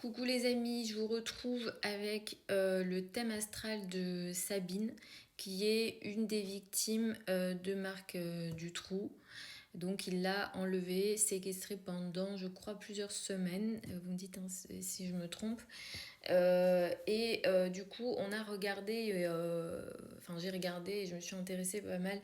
Coucou les amis, je vous retrouve avec le thème astral de Sabine, qui est une des victimes de Marc Dutroux. Donc il l'a enlevée, séquestrée pendant, je crois, plusieurs semaines. Vous me dites hein, si je me trompe. Du coup, on a regardé, enfin j'ai regardé et je me suis intéressée pas mal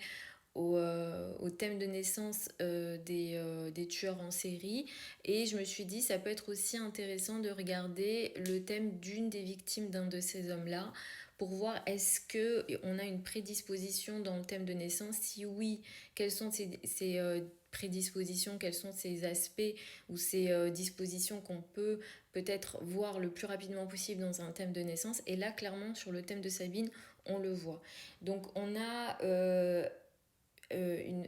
au thème de naissance des tueurs en série, et je me suis dit ça peut être aussi intéressant de regarder le thème d'une des victimes d'un de ces hommes-là pour voir est-ce que on a une prédisposition dans le thème de naissance. Si oui, quelles sont ces prédispositions, quels sont ces aspects ou ces dispositions qu'on peut peut-être voir le plus rapidement possible dans un thème de naissance. Et là, clairement, sur le thème de Sabine, on le voit. Donc on a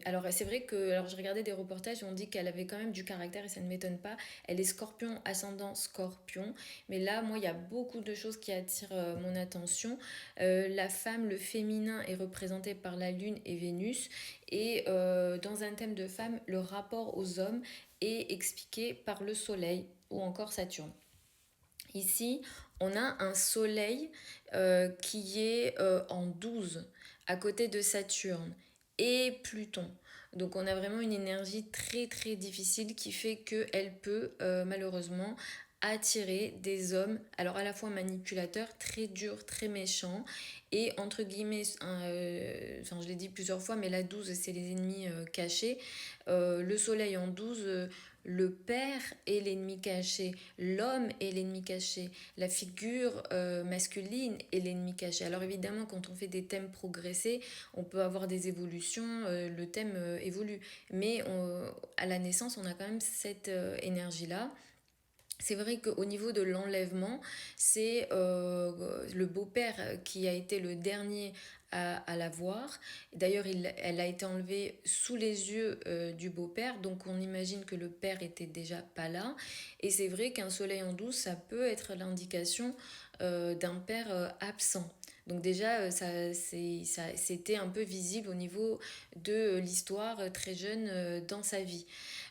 alors c'est vrai que alors je regardais des reportages et on dit qu'elle avait quand même du caractère et ça ne m'étonne pas. Elle est scorpion, ascendant scorpion. Mais là, moi, il y a beaucoup de choses qui attirent mon attention. La femme, le féminin est représenté par la lune et Vénus. Et dans un thème de femme, le rapport aux hommes est expliqué par le soleil ou encore Saturne. Ici, on a un soleil qui est en 12 à côté de Saturne et Pluton. Donc on a vraiment une énergie très très difficile qui fait qu'elle peut malheureusement attirer des hommes, alors à la fois manipulateurs, très durs, très méchants, et entre guillemets, enfin je l'ai dit plusieurs fois, mais la 12 c'est les ennemis cachés. Le soleil en 12, le père est l'ennemi caché, l'homme est l'ennemi caché, la figure masculine est l'ennemi caché. Alors évidemment, quand on fait des thèmes progressés, on peut avoir des évolutions, le thème évolue. Mais à la naissance, on a quand même cette énergie-là. C'est vrai qu'au niveau de l'enlèvement, c'est le beau-père qui a été le dernier à la voir. D'ailleurs, elle a été enlevée sous les yeux du beau-père, donc on imagine que le père était déjà pas là. Et c'est vrai qu'un soleil en douce, ça peut être l'indication d'un père absent. Donc déjà, c'était un peu visible au niveau de l'histoire très jeune dans sa vie.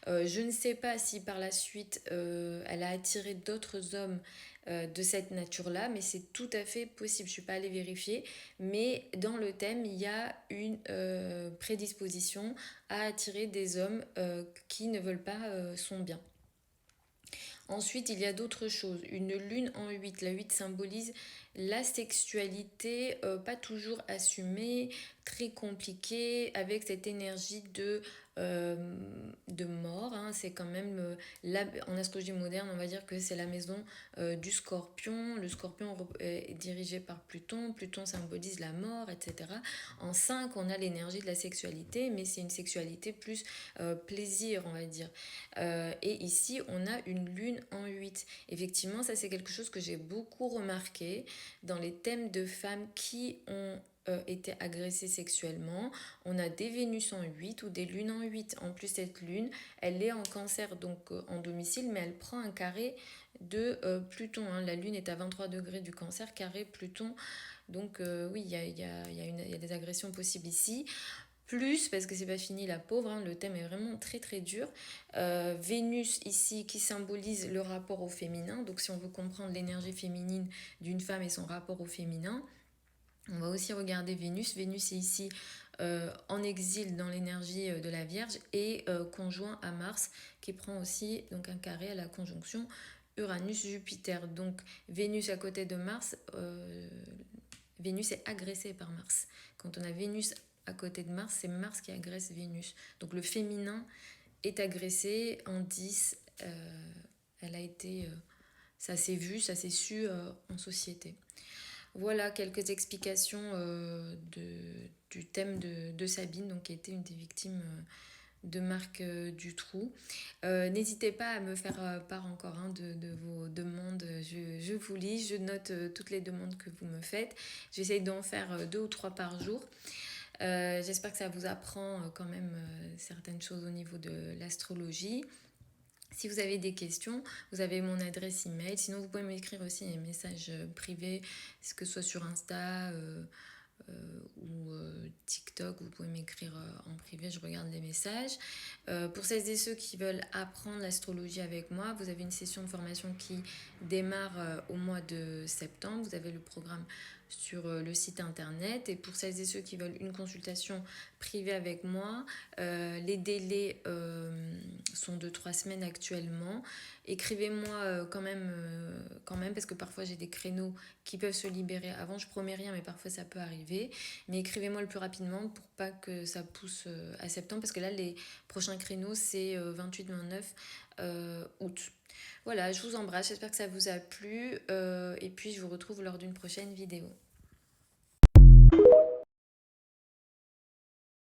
Je ne sais pas si par la suite elle a attiré d'autres hommes de cette nature-là, mais c'est tout à fait possible. Je ne suis pas allée vérifier, mais dans le thème, il y a une prédisposition à attirer des hommes qui ne veulent pas son bien. Ensuite, il y a d'autres choses. Une lune en 8. La 8 symbolise la sexualité, pas toujours assumée, très compliquée, avec cette énergie de mort. Hein. C'est quand même, en astrologie moderne, on va dire que c'est la maison du scorpion. Le scorpion est dirigé par Pluton. Pluton symbolise la mort, etc. En 5, on a l'énergie de la sexualité, mais c'est une sexualité plus plaisir, on va dire. Et ici, on a une lune en 8. Effectivement, ça c'est quelque chose que j'ai beaucoup remarqué dans les thèmes de femmes qui ont été agressées sexuellement. On a des Vénus en 8 ou des lunes en 8. En plus, cette lune, elle est en cancer, donc en domicile, mais elle prend un carré de Pluton. Hein. La lune est à 23 degrés du cancer, carré Pluton. Donc oui, il y a des agressions possibles ici. Plus, parce que c'est pas fini la pauvre, hein, le thème est vraiment très très dur. Vénus ici qui symbolise le rapport au féminin, donc si on veut comprendre l'énergie féminine d'une femme et son rapport au féminin, on va aussi regarder Vénus. Vénus est ici en exil dans l'énergie de la Vierge et conjoint à Mars qui prend aussi donc un carré à la conjonction Uranus-Jupiter. Donc Vénus à côté de Mars, Vénus est agressée par Mars. Quand on a Vénus à côté de Mars, c'est Mars qui agresse Vénus. Donc le féminin est agressé en 10. Elle a été... ça s'est vu, ça s'est su en société. Voilà quelques explications du thème de Sabine, donc, qui a été une des victimes de Marc Dutroux. N'hésitez pas à me faire part encore de vos demandes. Je vous lis, je note toutes les demandes que vous me faites. J'essaye d'en faire 2 ou 3 par jour. J'espère que ça vous apprend quand même certaines choses au niveau de l'astrologie. Si vous avez des questions, vous avez mon adresse email. Sinon, vous pouvez m'écrire aussi des messages privés, que ce soit sur Insta, ou TikTok, vous pouvez m'écrire en privé, je regarde les messages. Pour celles et ceux qui veulent apprendre l'astrologie avec moi, vous avez une session de formation qui démarre au mois de septembre. Vous avez le programme sur le site internet. Et pour celles et ceux qui veulent une consultation privée avec moi, les délais sont de 3 semaines actuellement. Écrivez-moi quand même, parce que parfois j'ai des créneaux qui peuvent se libérer avant. Je promets rien, mais parfois ça peut arriver. Mais écrivez-moi le plus rapidement pour pas que ça pousse à septembre, parce que là, les prochains créneaux, c'est 28-29 août. Voilà, je vous embrasse, j'espère que ça vous a plu et puis je vous retrouve lors d'une prochaine vidéo.